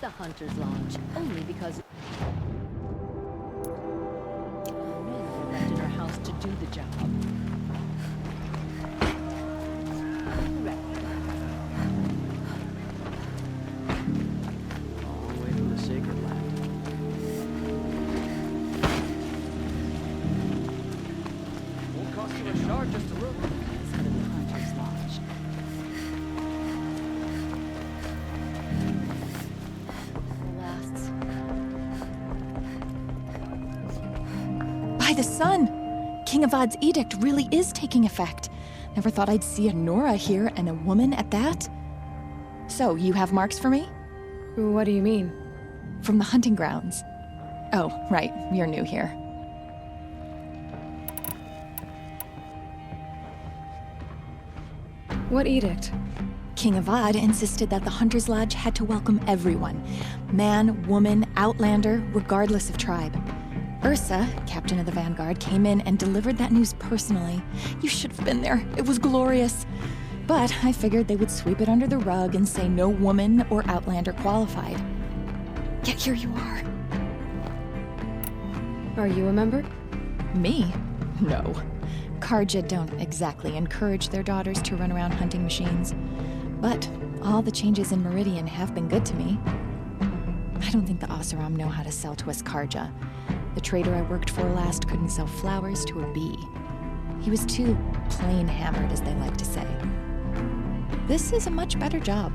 the Hunter's Lodge, only because men rented our house to do the job. All the way to the sacred land. Won't cost you a shard just to look. Let's head to the Hunter's Lodge. Lasts. By the sun! King Avad's edict really is taking effect. Never thought I'd see a Nora here and a woman at that. So, you have marks for me? What do you mean? From the hunting grounds. Oh, right, you're new here. What edict? King Avad insisted that the Hunter's Lodge had to welcome everyone. Man, woman, outlander, regardless of tribe. Ursa, captain of the Vanguard, came in and delivered that news personally. You should have been there. It was glorious. But I figured they would sweep it under the rug and say no woman or outlander qualified. Yet here you are. Are you a member? Me? No. Karja don't exactly encourage their daughters to run around hunting machines. But all the changes in Meridian have been good to me. I don't think the Oseram know how to sell to us Karja. The trader I worked for last couldn't sell flowers to a bee. He was too plain hammered, as they like to say. This is a much better job.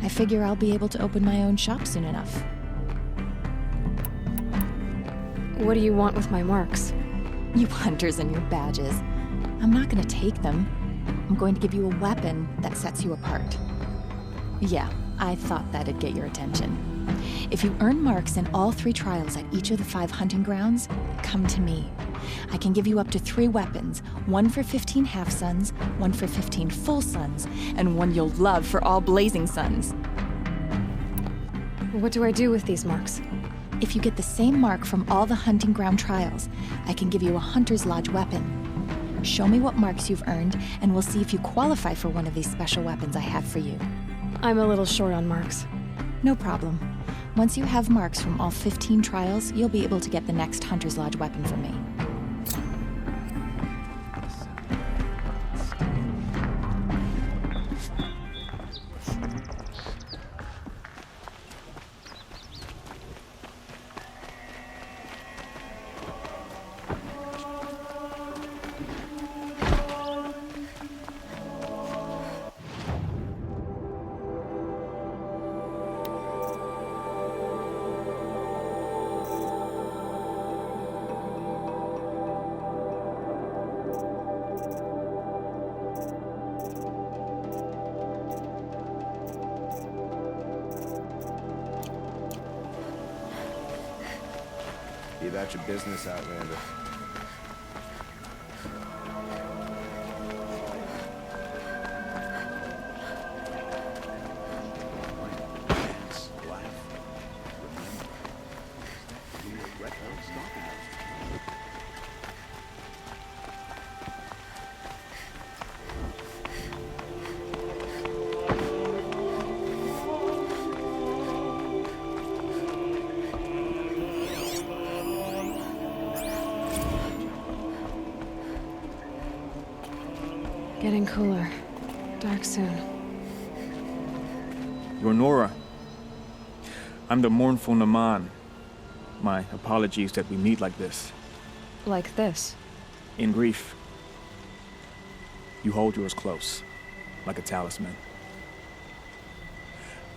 I figure I'll be able to open my own shop soon enough. What do you want with my marks? You hunters and your badges. I'm not gonna take them. I'm going to give you a weapon that sets you apart. Yeah, I thought that'd get your attention. If you earn marks in all 3 trials at each of the 5 hunting grounds, come to me. I can give you up to 3 weapons, one for 15 half-suns, one for 15 full suns, and one you'll love for all blazing suns. What do I do with these marks? If you get the same mark from all the hunting ground trials, I can give you a Hunter's Lodge weapon. Show me what marks you've earned, and we'll see if you qualify for one of these special weapons I have for you. I'm a little short on marks. No problem. Once you have marks from all 15 trials, you'll be able to get the next Hunter's Lodge weapon from me. Be about your business, Outlander. Dance, laugh, remember. You regret not stopping us. Getting cooler. Dark soon. You're Nora. I'm the mournful Naman. My apologies that we meet like this. Like this. In grief. You hold yours close, like a talisman.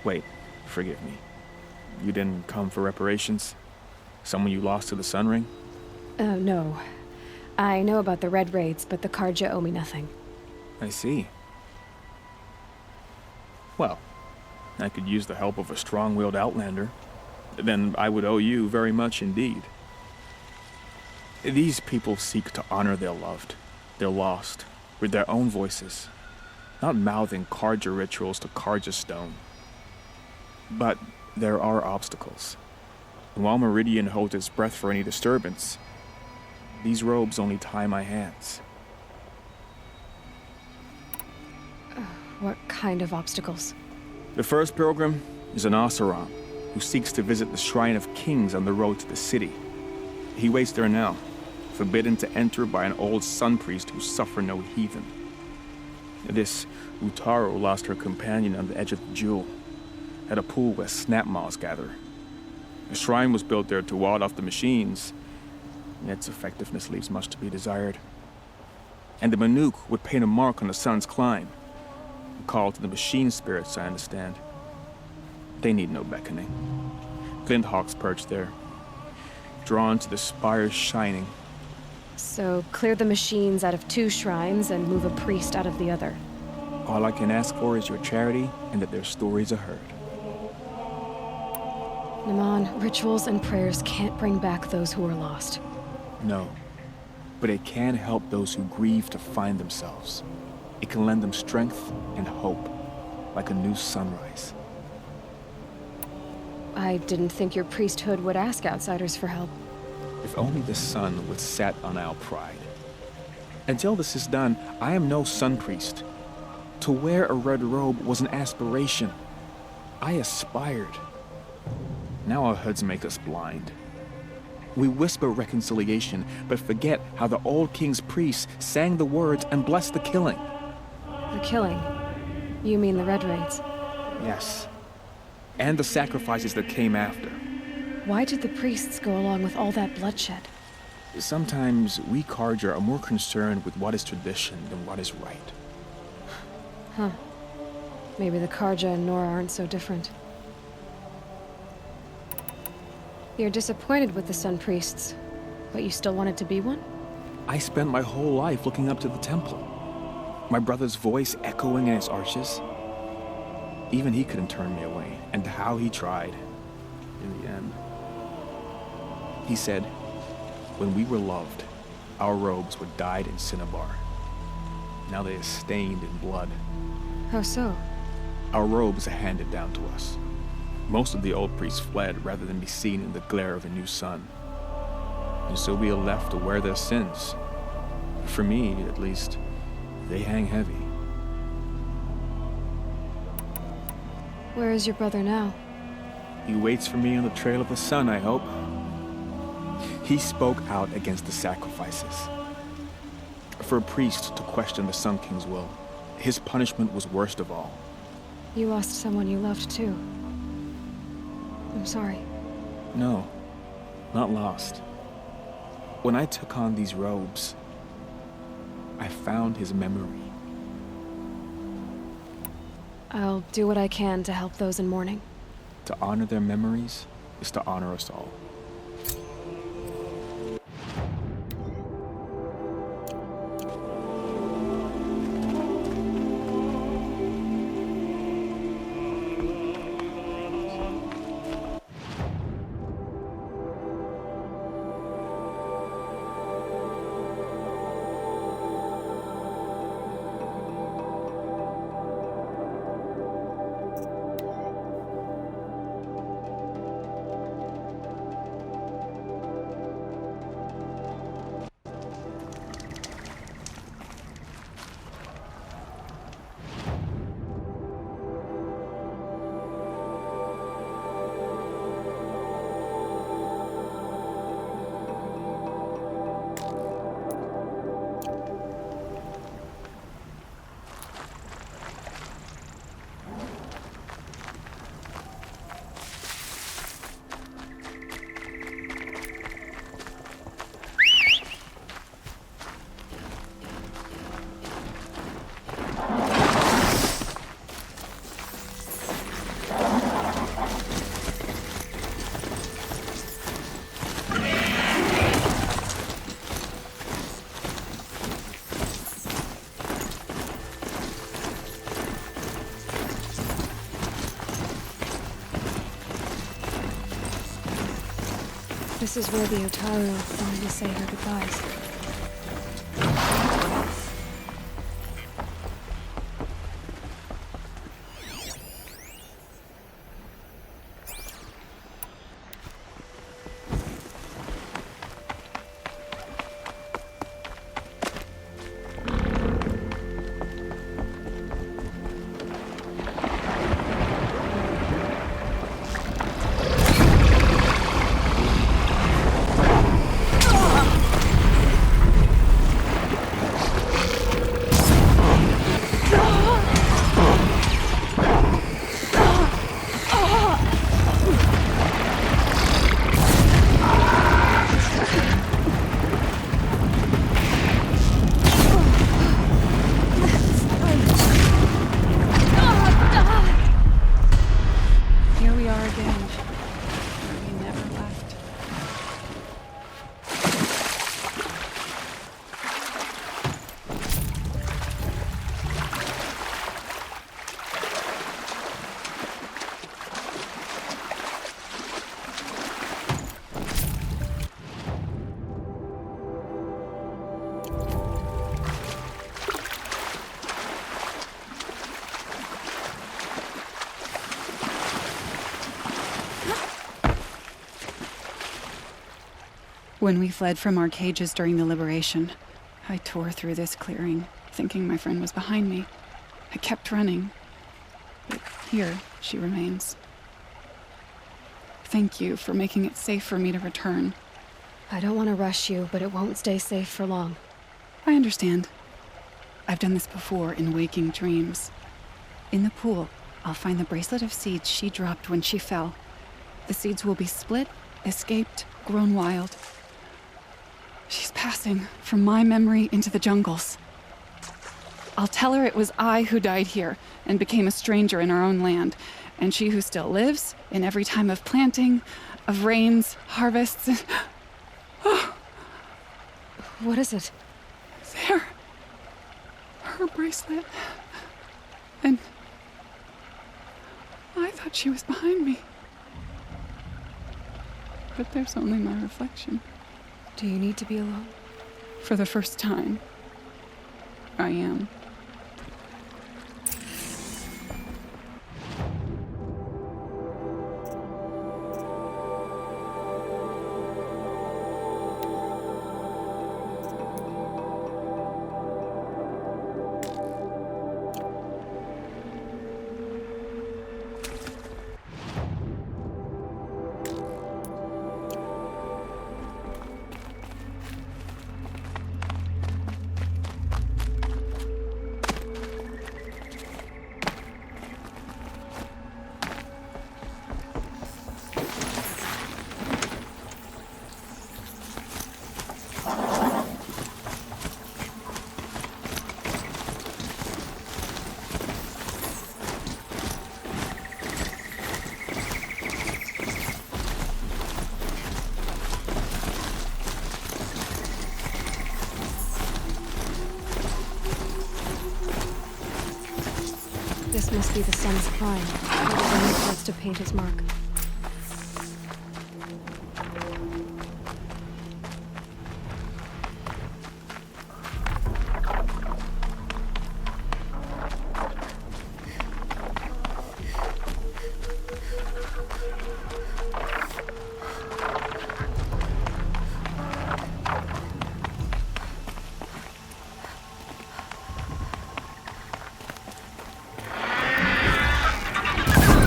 Wait, forgive me. You didn't come for reparations? Someone you lost to the Sun Ring? No. I know about the Red Raids, but the Karja owe me nothing. I see. Well, I could use the help of a strong-willed outlander. Then I would owe you very much indeed. These people seek to honor their loved, their lost, with their own voices, not mouthing Karja rituals to Karja stone. But there are obstacles. And while Meridian holds its breath for any disturbance, these robes only tie my hands. What kind of obstacles? The first pilgrim is an Oseram, who seeks to visit the Shrine of Kings on the road to the city. He waits there now, forbidden to enter by an old sun priest who suffered no heathen. This Utaru lost her companion on the edge of the jewel, at a pool where snap moths gather. A shrine was built there to ward off the machines, and its effectiveness leaves much to be desired. And the Manuk would paint a mark on the sun's climb, a call to the machine spirits, I understand. They need no beckoning. Glint hawks perch there, drawn to the spires shining. So clear the machines out of 2 shrines and move a priest out of the other. All I can ask for is your charity and that their stories are heard. Naman, rituals and prayers can't bring back those who are lost. No, but it can help those who grieve to find themselves. It can lend them strength and hope, like a new sunrise. I didn't think your priesthood would ask outsiders for help. If only the sun would set on our pride. Until this is done, I am no sun priest. To wear a red robe was an aspiration. I aspired. Now our hoods make us blind. We whisper reconciliation, but forget how the old king's priests sang the words and blessed the killing. The killing? You mean the Red Raids? Yes. And the sacrifices that came after. Why did the priests go along with all that bloodshed? Sometimes we Carja are more concerned with what is tradition than what is right. Huh. Maybe the Karja and Nora aren't so different. You're disappointed with the Sun Priests, but you still wanted to be one? I spent my whole life looking up to the temple. My brother's voice echoing in its arches. Even he couldn't turn me away, and how he tried. In the end. He said, when we were loved, our robes were dyed in cinnabar. Now they are stained in blood. How so? Our robes are handed down to us. Most of the old priests fled rather than be seen in the glare of a new sun. And so we are left to wear their sins. For me, at least, they hang heavy. Where is your brother now? He waits for me on the trail of the sun, I hope. He spoke out against the sacrifices. For a priest to question the Sun King's will, his punishment was worst of all. You lost someone you loved too. I'm sorry. No, not lost. When I took on these robes, I found his memory. I'll do what I can to help those in mourning. To honor their memories is to honor us all. This is where the Utaru wanted to say her goodbyes. When we fled from our cages during the liberation, I tore through this clearing, thinking my friend was behind me. I kept running, but here she remains. Thank you for making it safe for me to return. I don't want to rush you, but it won't stay safe for long. I understand. I've done this before in waking dreams. In the pool, I'll find the bracelet of seeds she dropped when she fell. The seeds will be split, escaped, grown wild. She's passing from my memory into the jungles. I'll tell her it was I who died here and became a stranger in our own land, and she who still lives in every time of planting, of rains, harvests, and... Oh, What is it? there. Her bracelet. And I thought she was behind me. But there's only my reflection. Do you need to be alone? For the first time, I am. This must be the sun's prime. Probably wants to paint his mark.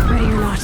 Ready or not.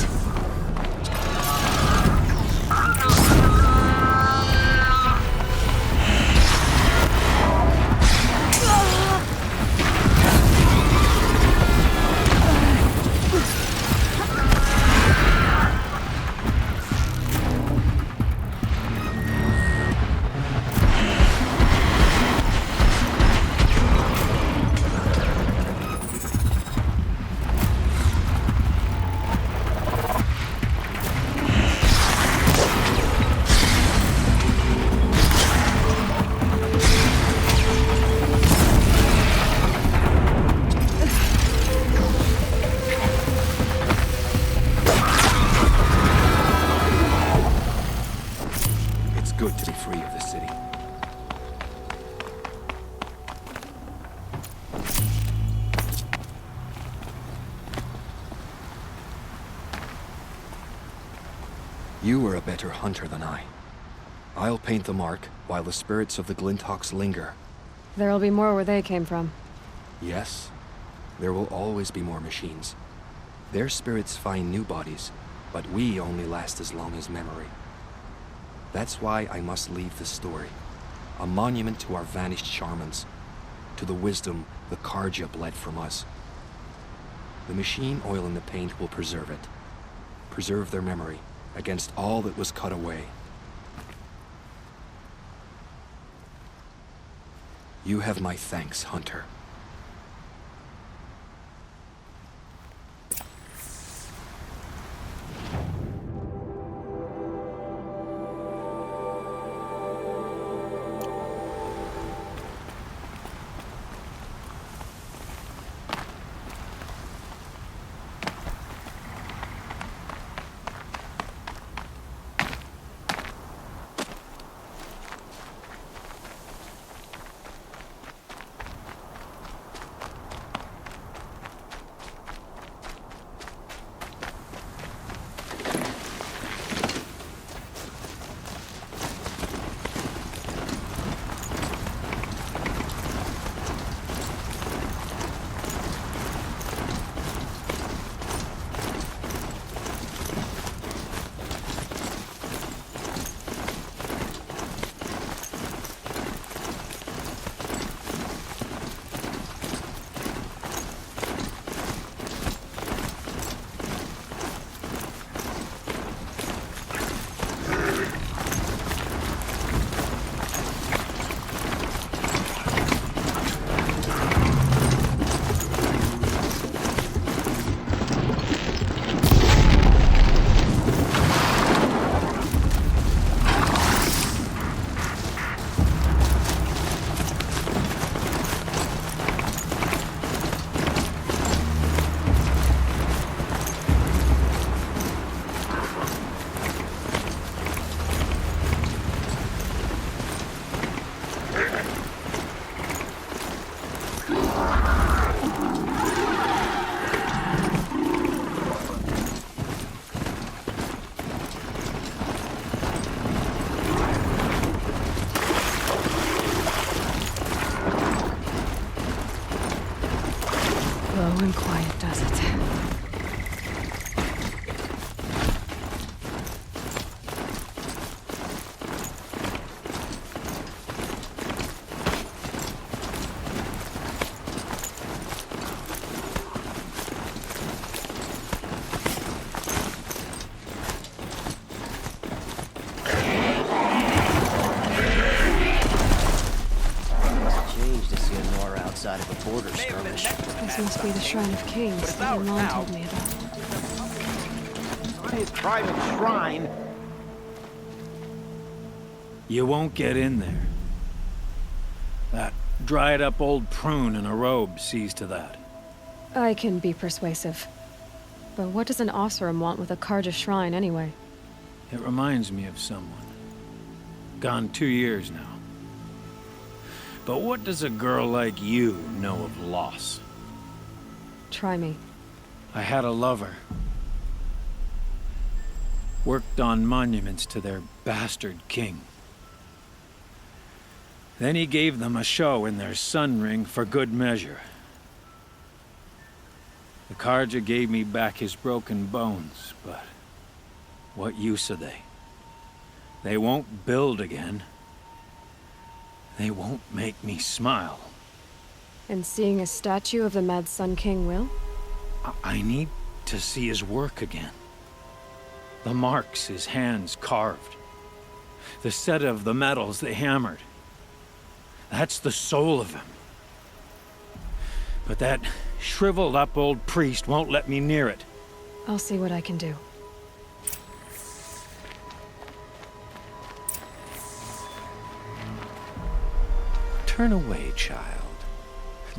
It's good to be free of the city. You were a better hunter than I. I'll paint the mark while the spirits of the Glinthawks linger. There'll be more where they came from. Yes, there will always be more machines. Their spirits find new bodies, but we only last as long as memory. That's why I must leave the story. A monument to our vanished shamans, to the wisdom the Carja bled from us. The machine oil in the paint will preserve it. Preserve their memory against all that was cut away. You have my thanks, Hunter. quiet does it. Change to see a Nora outside of a border skirmish. This must be the Shrine of Kings that my mom told me about. His private shrine. You won't get in there. That dried-up old prune in a robe sees to that. I can be persuasive. But what does an Oseram want with a Karja shrine anyway? It reminds me of someone. Gone 2 years now. But what does a girl like you know of loss? Try me. I had a lover. Worked on monuments to their bastard king. Then he gave them a show in their sun ring for good measure. The Karja gave me back his broken bones, but what use are they? They won't build again. They won't make me smile. And seeing a statue of the Mad Sun King will? I need to see his work again. The marks his hands carved. The set of the metals they hammered. That's the soul of him. But that shriveled up old priest won't let me near it. I'll see what I can do. Turn away, child.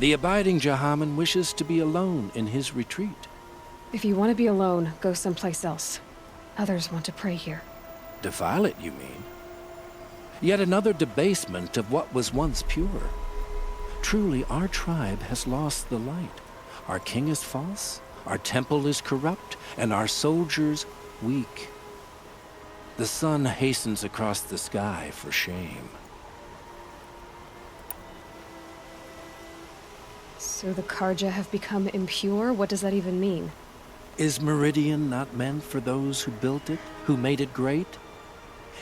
The abiding Jahaman wishes to be alone in his retreat. If you want to be alone, go someplace else. Others want to pray here. Defile it, you mean? Yet another debasement of what was once pure. Truly, our tribe has lost the light. Our king is false, our temple is corrupt, and our soldiers weak. The sun hastens across the sky for shame. So the Karja have become impure? What does that even mean? Is Meridian not meant for those who built it, who made it great?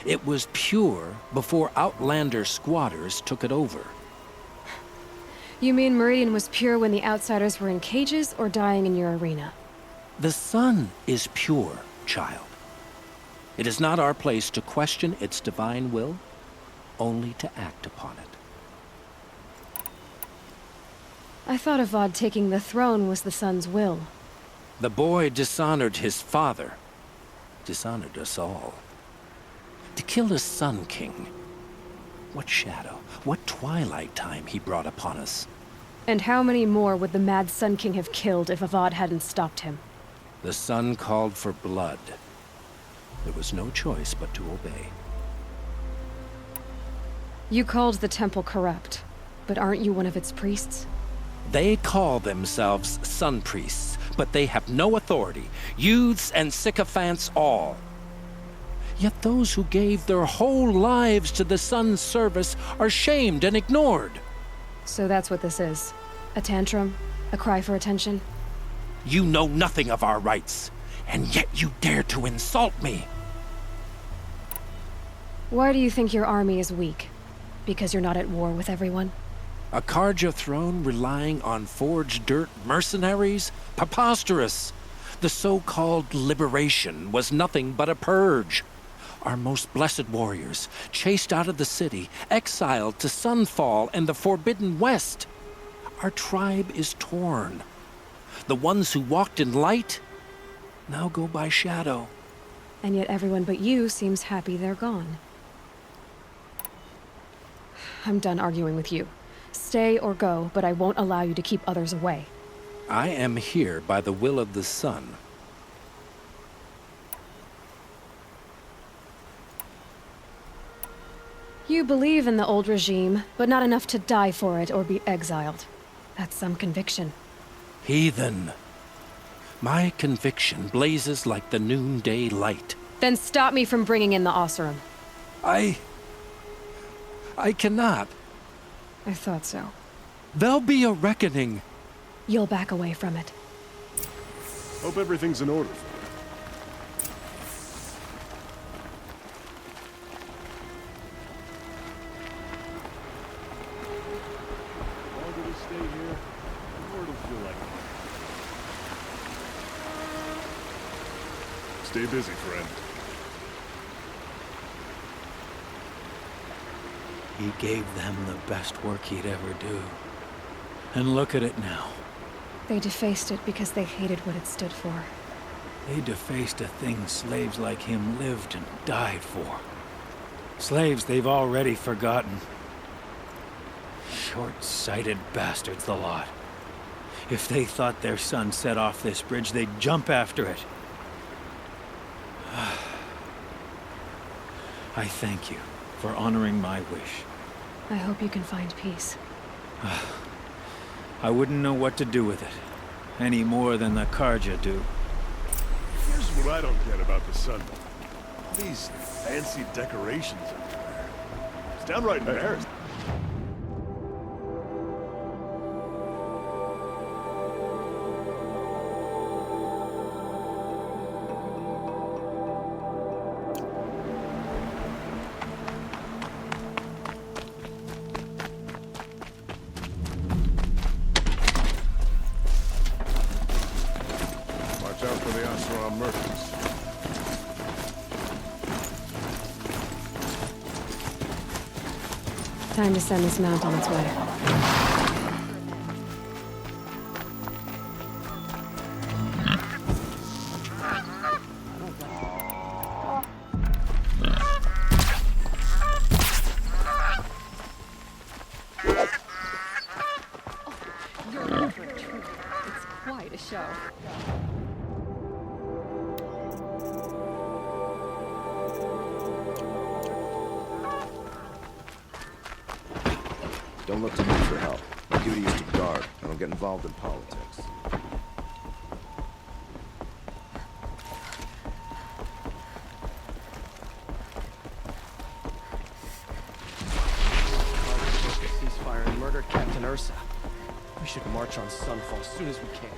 It was pure before outlander squatters took it over. You mean Meridian was pure when the outsiders were in cages or dying in your arena? The sun is pure, child. It is not our place to question its divine will, only to act upon it. I thought Avad taking the throne was the sun's will. The boy dishonored his father, dishonored us all. To kill a Sun King. What shadow, what twilight time he brought upon us. And how many more would the Mad Sun King have killed if Avad hadn't stopped him? The sun called for blood. There was no choice but to obey. You called the temple corrupt, but aren't you one of its priests? They call themselves sun priests, but they have no authority. Youths and sycophants all. Yet those who gave their whole lives to the sun's service are shamed and ignored. So that's what this is. A tantrum? A cry for attention? You know nothing of our rights, and yet you dare to insult me. Why do you think your army is weak? Because you're not at war with everyone? A Karja throne relying on forged dirt mercenaries? Preposterous! The so-called liberation was nothing but a purge. Our most blessed warriors, chased out of the city, exiled to Sunfall and the Forbidden West. Our tribe is torn. The ones who walked in light now go by shadow. And yet everyone but you seems happy they're gone. I'm done arguing with you. Stay or go, but I won't allow you to keep others away. I am here by the will of the sun. You believe in the old regime, but not enough to die for it or be exiled. That's some conviction. Heathen. My conviction blazes like the noonday light. Then stop me from bringing in the Oseram. I cannot. I thought so. There'll be a reckoning. You'll back away from it. Hope everything's in order. The longer we stay here, the more it'll feel like home. Stay busy, friend. He gave them the best work he'd ever do. And look at it now. They defaced it because they hated what it stood for. They defaced a thing slaves like him lived and died for. Slaves they've already forgotten. Short-sighted bastards, the lot. If they thought their son set off this bridge, they'd jump after it. I thank you for honoring my wish. I hope you can find peace. I wouldn't know what to do with it, any more than the Carja do. Here's what I don't get about the Sun Belt. All these fancy decorations everywhere. It's downright embarrassing. Watch out for the Ashram murders. Time to send this mount on its way. You're in for a treat. It's quite a show. Don't look to me for help. My duty is to guard. I don't get involved in politics. Broke a ceasefire and murdered Captain Ursa. We should march on Sunfall as soon as we can.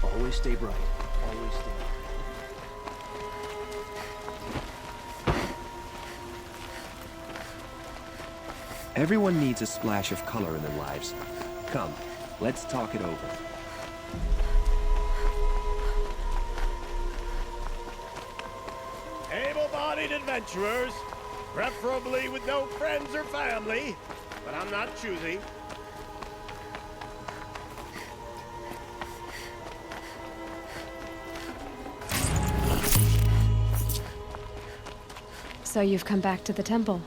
Always stay bright. Always stay bright. Everyone needs a splash of color in their lives. Come, let's talk it over. Able-bodied adventurers, preferably with no friends or family, but I'm not choosy. So you've come back to the temple.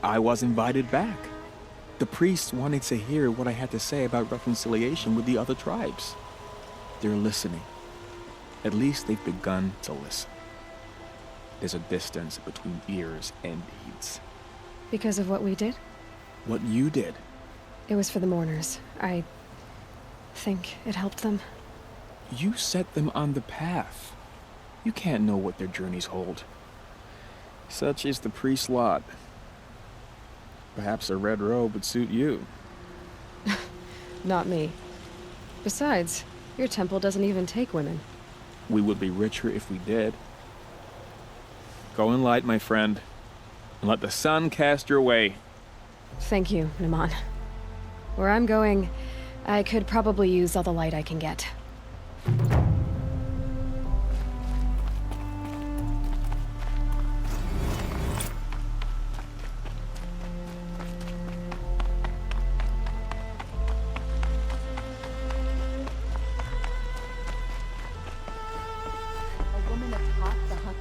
I was invited back. The priests wanted to hear what I had to say about reconciliation with the other tribes. They're listening. At least they've begun to listen. There's a distance between ears and deeds. Because of what we did? What you did. It was for the mourners. I think it helped them. You set them on the path. You can't know what their journeys hold. Such is the priest's lot. Perhaps a red robe would suit you. Not me. Besides, your temple doesn't even take women. We would be richer if we did. Go in light, my friend, and let the sun cast your way. Thank you, Naman. Where I'm going, I could probably use all the light I can get. A woman atop the hut.